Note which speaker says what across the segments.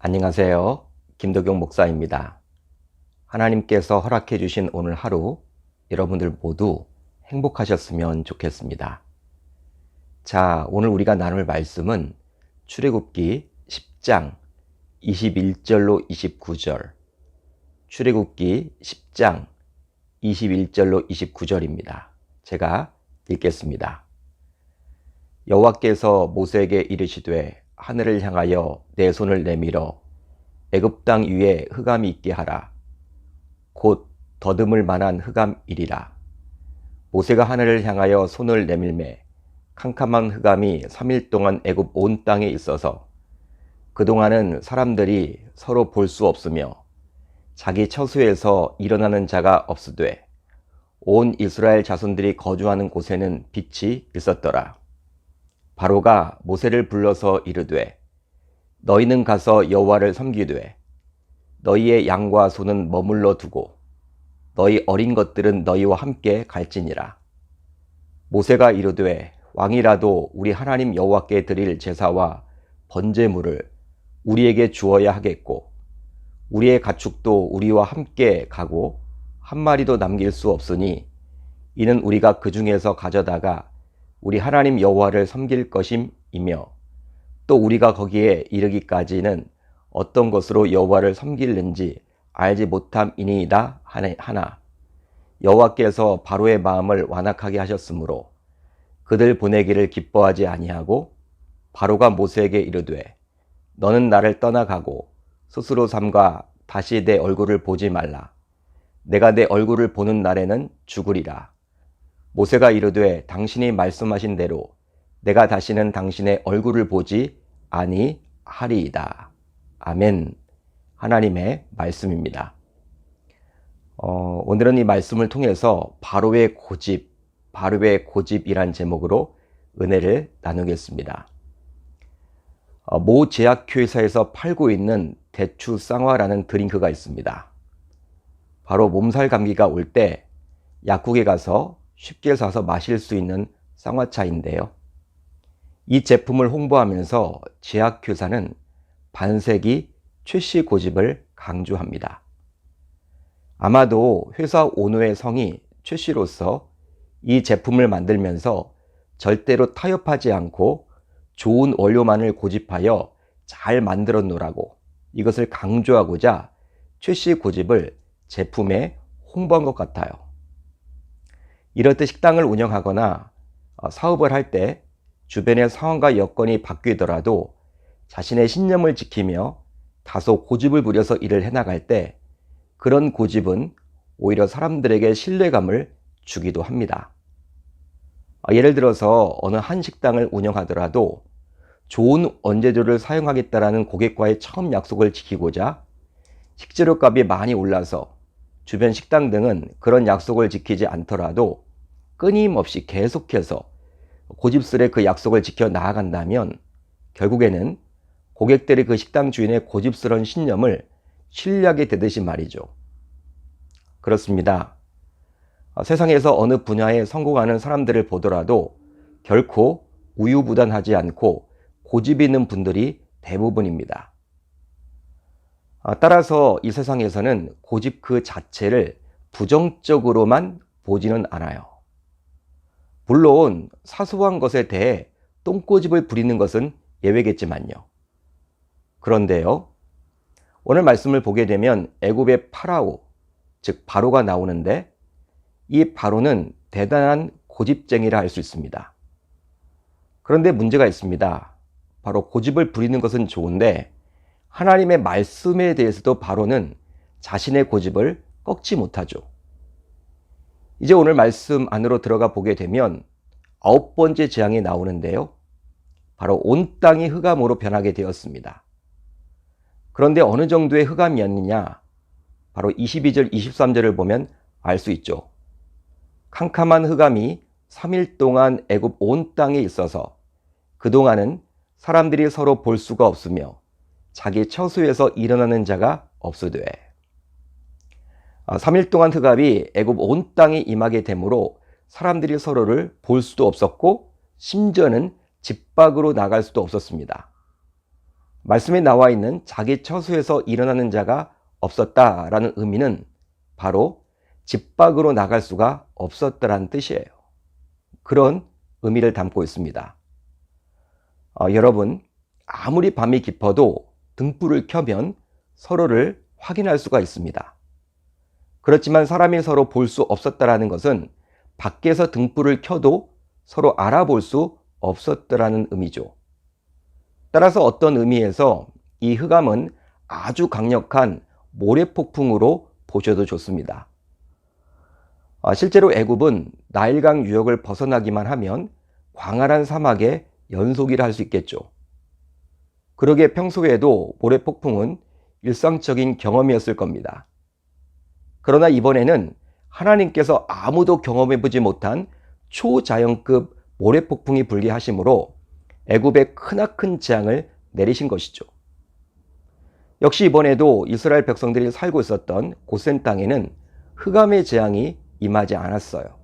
Speaker 1: 안녕하세요. 김덕용 목사입니다. 하나님께서 허락해 주신 오늘 하루 여러분들 모두 행복하셨으면 좋겠습니다. 자, 오늘 우리가 나눌 말씀은 출애굽기 10장 21절로 29절, 출애굽기 10장 21절로 29절입니다. 제가 읽겠습니다. 여호와께서 모세에게 이르시되 하늘을 향하여 내 손을 내밀어 애굽 땅 위에 흑암이 있게 하라. 곧 더듬을 만한 흑암이리라. 모세가 하늘을 향하여 손을 내밀매 캄캄한 흑암이 3일 동안 애굽 온 땅에 있어서 그동안은 사람들이 서로 볼 수 없으며 자기 처소에서 일어나는 자가 없으되 온 이스라엘 자손들이 거주하는 곳에는 빛이 있었더라. 바로가 모세를 불러서 이르되 너희는 가서 여호와를 섬기되 너희의 양과 소는 머물러 두고 너희 어린 것들은 너희와 함께 갈지니라. 모세가 이르되 왕이라도 우리 하나님 여호와께 드릴 제사와 번제물을 우리에게 주어야 하겠고 우리의 가축도 우리와 함께 가고 한 마리도 남길 수 없으니 이는 우리가 그 중에서 가져다가 우리 하나님 여호와를 섬길 것임이며 또 우리가 거기에 이르기까지는 어떤 것으로 여호와를 섬길는지 알지 못함이니이다 하나 여호와께서 바로의 마음을 완악하게 하셨으므로 그들 보내기를 기뻐하지 아니하고 바로가 모세에게 이르되 너는 나를 떠나가고 스스로 삼가 다시 내 얼굴을 보지 말라. 내가 내 얼굴을 보는 날에는 죽으리라. 모세가 이르되 당신이 말씀하신 대로 내가 다시는 당신의 얼굴을 보지 아니하리이다. 아멘. 하나님의 말씀입니다. 오늘은 이 말씀을 통해서 바로의 고집이란 제목으로 은혜를 나누겠습니다. 모 제약회사에서 팔고 있는 대추 쌍화라는 드링크가 있습니다. 바로 몸살 감기가 올 때 약국에 가서 쉽게 사서 마실 수 있는 쌍화차인데요. 이 제품을 홍보하면서 제약회사는 반세기 최씨 고집을 강조합니다. 아마도 회사 오너의 성이 최씨로서 이 제품을 만들면서 절대로 타협하지 않고 좋은 원료만을 고집하여 잘 만들어 놓으라고 이것을 강조하고자 최씨 고집을 제품에 홍보한 것 같아요. 이렇듯 식당을 운영하거나 사업을 할 때 주변의 상황과 여건이 바뀌더라도 자신의 신념을 지키며 다소 고집을 부려서 일을 해나갈 때 그런 고집은 오히려 사람들에게 신뢰감을 주기도 합니다. 예를 들어서 어느 한 식당을 운영하더라도 좋은 원재료를 사용하겠다라는 고객과의 처음 약속을 지키고자 식재료값이 많이 올라서 주변 식당 등은 그런 약속을 지키지 않더라도 끊임없이 계속해서 고집스레 그 약속을 지켜 나아간다면 결국에는 고객들이 그 식당 주인의 고집스러운 신념을 신뢰하게 되듯이 말이죠. 그렇습니다. 세상에서 어느 분야에 성공하는 사람들을 보더라도 결코 우유부단하지 않고 고집이 있는 분들이 대부분입니다. 따라서 이 세상에서는 고집 그 자체를 부정적으로만 보지는 않아요. 물론 사소한 것에 대해 똥고집을 부리는 것은 예외겠지만요. 그런데요, 오늘 말씀을 보게 되면 애굽의 파라오, 즉 바로가 나오는데 이 바로는 대단한 고집쟁이라 할 수 있습니다. 그런데 문제가 있습니다. 바로 고집을 부리는 것은 좋은데 하나님의 말씀에 대해서도 바로는 자신의 고집을 꺾지 못하죠. 이제 오늘 말씀 안으로 들어가 보게 되면 9번째 재앙이 나오는데요. 바로 온 땅이 흑암으로 변하게 되었습니다. 그런데 어느 정도의 흑암이었느냐? 바로 22절, 23절을 보면 알 수 있죠. 캄캄한 흑암이 3일 동안 애굽 온 땅에 있어서 그동안은 사람들이 서로 볼 수가 없으며 자기 처소에서 일어나는 자가 없으되 3일 동안 흑암이 애굽 온 땅에 임하게 되므로 사람들이 서로를 볼 수도 없었고 심지어는 집 밖으로 나갈 수도 없었습니다. 말씀에 나와 있는 자기 처소에서 일어나는 자가 없었다라는 의미는 바로 집 밖으로 나갈 수가 없었다라는 뜻이에요. 그런 의미를 담고 있습니다. 여러분, 아무리 밤이 깊어도 등불을 켜면 서로를 확인할 수가 있습니다. 그렇지만 사람이 서로 볼 수 없었다라는 것은 밖에서 등불을 켜도 서로 알아볼 수 없었다라는 의미죠. 따라서 어떤 의미에서 이 흑암은 아주 강력한 모래폭풍으로 보셔도 좋습니다. 실제로 애굽은 나일강 유역을 벗어나기만 하면 광활한 사막의 연속이라 할 수 있겠죠. 그러기에 평소에도 모래폭풍은 일상적인 경험이었을 겁니다. 그러나 이번에는 하나님께서 아무도 경험해보지 못한 초자연급 모래폭풍이 불게 하심으로 애굽에 크나큰 재앙을 내리신 것이죠. 역시 이번에도 이스라엘 백성들이 살고 있었던 고센 땅에는 흑암의 재앙이 임하지 않았어요.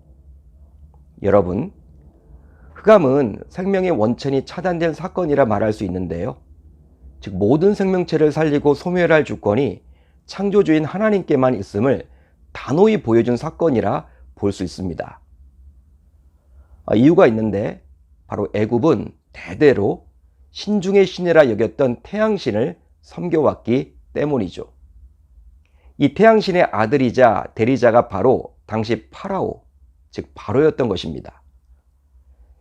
Speaker 1: 여러분, 흑암은 생명의 원천이 차단된 사건이라 말할 수 있는데요. 즉 모든 생명체를 살리고 소멸할 주권이 창조주인 하나님께만 있음을 단호히 보여준 사건이라 볼 수 있습니다. 이유가 있는데 바로 애굽은 대대로 신중의 신이라 여겼던 태양신을 섬겨왔기 때문이죠. 이 태양신의 아들이자 대리자가 바로 당시 파라오, 즉 바로였던 것입니다.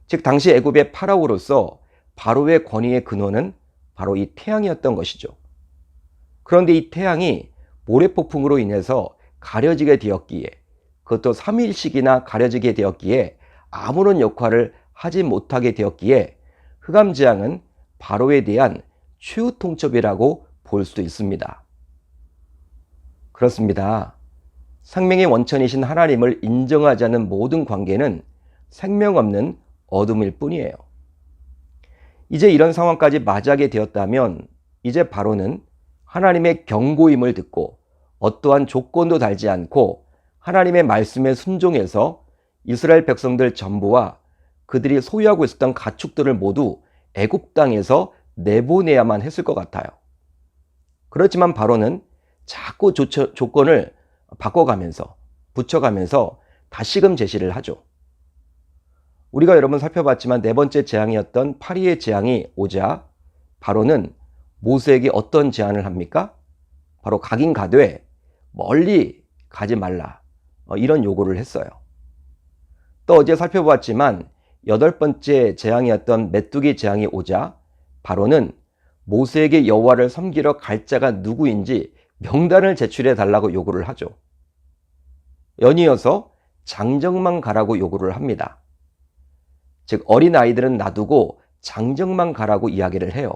Speaker 1: 즉 당시 애굽의 파라오로서 바로의 권위의 근원은 바로 이 태양이었던 것이죠. 그런데 이 태양이 모래폭풍으로 인해서 가려지게 되었기에, 그것도 3일씩이나 가려지게 되었기에 아무런 역할을 하지 못하게 되었기에 흑암재앙은 바로에 대한 최후 통첩이라고 볼 수 있습니다. 그렇습니다. 생명의 원천이신 하나님을 인정하지 않는 모든 관계는 생명 없는 어둠일 뿐이에요. 이제 이런 상황까지 맞이하게 되었다면 이제 바로는 하나님의 경고임을 듣고 어떠한 조건도 달지 않고 하나님의 말씀에 순종해서 이스라엘 백성들 전부와 그들이 소유하고 있었던 가축들을 모두 애굽 땅에서 내보내야만 했을 것 같아요. 그렇지만 바로는 자꾸 조건을 바꿔가면서 붙여가면서 다시금 제시를 하죠. 우리가 여러분 살펴봤지만 네 번째 재앙이었던 파리의 재앙이 오자 바로는 모세에게 어떤 제안을 합니까? 바로 가긴 가되 멀리 가지 말라, 이런 요구를 했어요. 또 어제 살펴보았지만 여덟 번째 재앙이었던 메뚜기 재앙이 오자 바로는 모세에게 여호와를 섬기러 갈 자가 누구인지 명단을 제출해 달라고 요구를 하죠. 연이어서 장정만 가라고 요구를 합니다. 즉 어린아이들은 놔두고 장정만 가라고 이야기를 해요.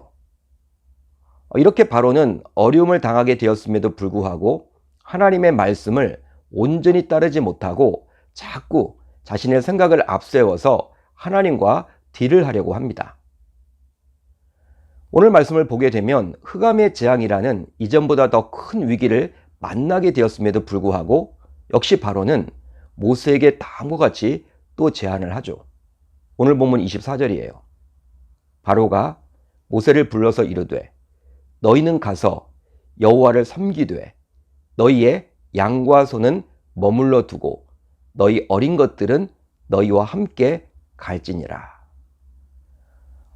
Speaker 1: 이렇게 바로는 어려움을 당하게 되었음에도 불구하고 하나님의 말씀을 온전히 따르지 못하고 자꾸 자신의 생각을 앞세워서 하나님과 딜을 하려고 합니다. 오늘 말씀을 보게 되면 흑암의 재앙이라는 이전보다 더 큰 위기를 만나게 되었음에도 불구하고 역시 바로는 모세에게 다음과 같이 또 제안을 하죠. 오늘 본문 24절이에요. 바로가 모세를 불러서 이르되 너희는 가서 여호와를 섬기되 너희의 양과 소는 머물러 두고 너희 어린 것들은 너희와 함께 갈지니라.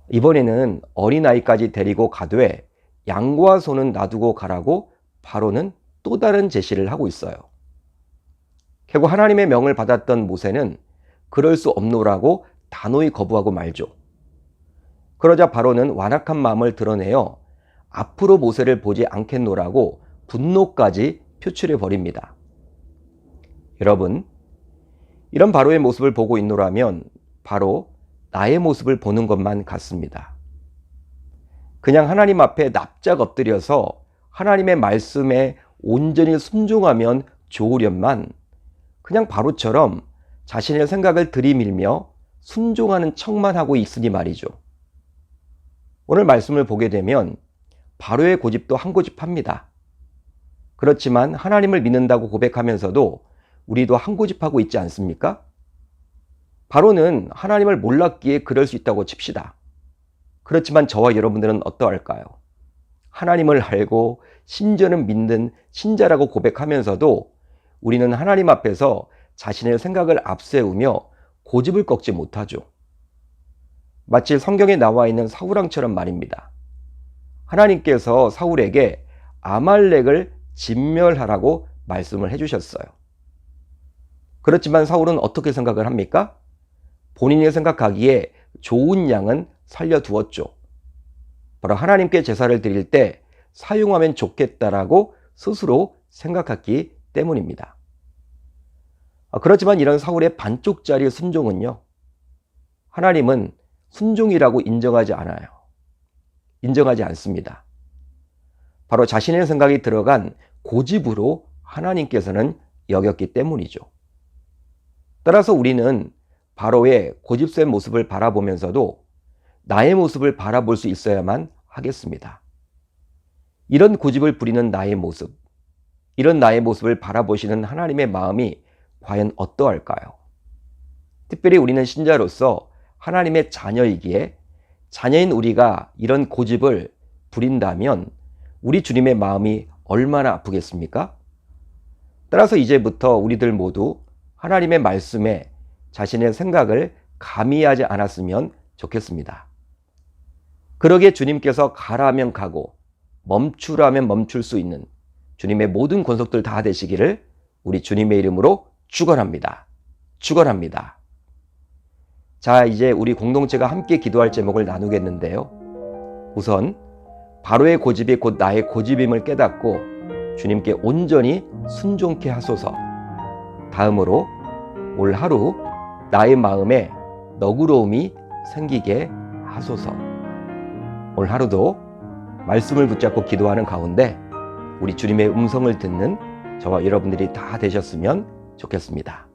Speaker 1: 이번에는 어린아이까지 데리고 가되 양과 소는 놔두고 가라고 바로는 또 다른 제시를 하고 있어요. 결국 하나님의 명을 받았던 모세는 그럴 수 없노라고 단호히 거부하고 말죠. 그러자 바로는 완악한 마음을 드러내어 앞으로 모세를 보지 않겠노라고 분노까지 표출해 버립니다. 여러분, 이런 바로의 모습을 보고 있노라면 바로 나의 모습을 보는 것만 같습니다. 그냥 하나님 앞에 납작 엎드려서 하나님의 말씀에 온전히 순종하면 좋으련만 그냥 바로처럼 자신의 생각을 들이밀며 순종하는 척만 하고 있으니 말이죠. 오늘 말씀을 보게 되면 바로의 고집도 한 고집합니다. 그렇지만 하나님을 믿는다고 고백하면서도 우리도 한 고집하고 있지 않습니까? 바로는 하나님을 몰랐기에 그럴 수 있다고 칩시다. 그렇지만 저와 여러분들은 어떠할까요? 하나님을 알고 심지어는 믿는 신자라고 고백하면서도 우리는 하나님 앞에서 자신의 생각을 앞세우며 고집을 꺾지 못하죠. 마치 성경에 나와 있는 사울왕처럼 말입니다. 하나님께서 사울에게 아말렉을 진멸하라고 말씀을 해주셨어요. 그렇지만 사울은 어떻게 생각을 합니까? 본인이 생각하기에 좋은 양은 살려두었죠. 바로 하나님께 제사를 드릴 때 사용하면 좋겠다라고 스스로 생각했기 때문입니다. 그렇지만 이런 사울의 반쪽짜리 순종은요, 하나님은 순종이라고 인정하지 않아요. 인정하지 않습니다. 바로 자신의 생각이 들어간 고집으로 하나님께서는 여겼기 때문이죠. 따라서 우리는 바로의 고집센 모습을 바라보면서도 나의 모습을 바라볼 수 있어야만 하겠습니다. 이런 고집을 부리는 나의 모습, 이런 나의 모습을 바라보시는 하나님의 마음이 과연 어떠할까요? 특별히 우리는 신자로서 하나님의 자녀이기에 자녀인 우리가 이런 고집을 부린다면 우리 주님의 마음이 얼마나 아프겠습니까? 따라서 이제부터 우리들 모두 하나님의 말씀에 자신의 생각을 가미하지 않았으면 좋겠습니다. 그러기에 주님께서 가라면 가고 멈추라면 멈출 수 있는 주님의 모든 권속들 다 되시기를 우리 주님의 이름으로 축원합니다. 축원합니다. 자, 이제 우리 공동체가 함께 기도할 제목을 나누겠는데요. 우선 바로의 고집이 곧 나의 고집임을 깨닫고 주님께 온전히 순종케 하소서. 다음으로 올 하루 나의 마음에 너그러움이 생기게 하소서. 올 하루도 말씀을 붙잡고 기도하는 가운데 우리 주님의 음성을 듣는 저와 여러분들이 다 되셨으면 좋겠습니다.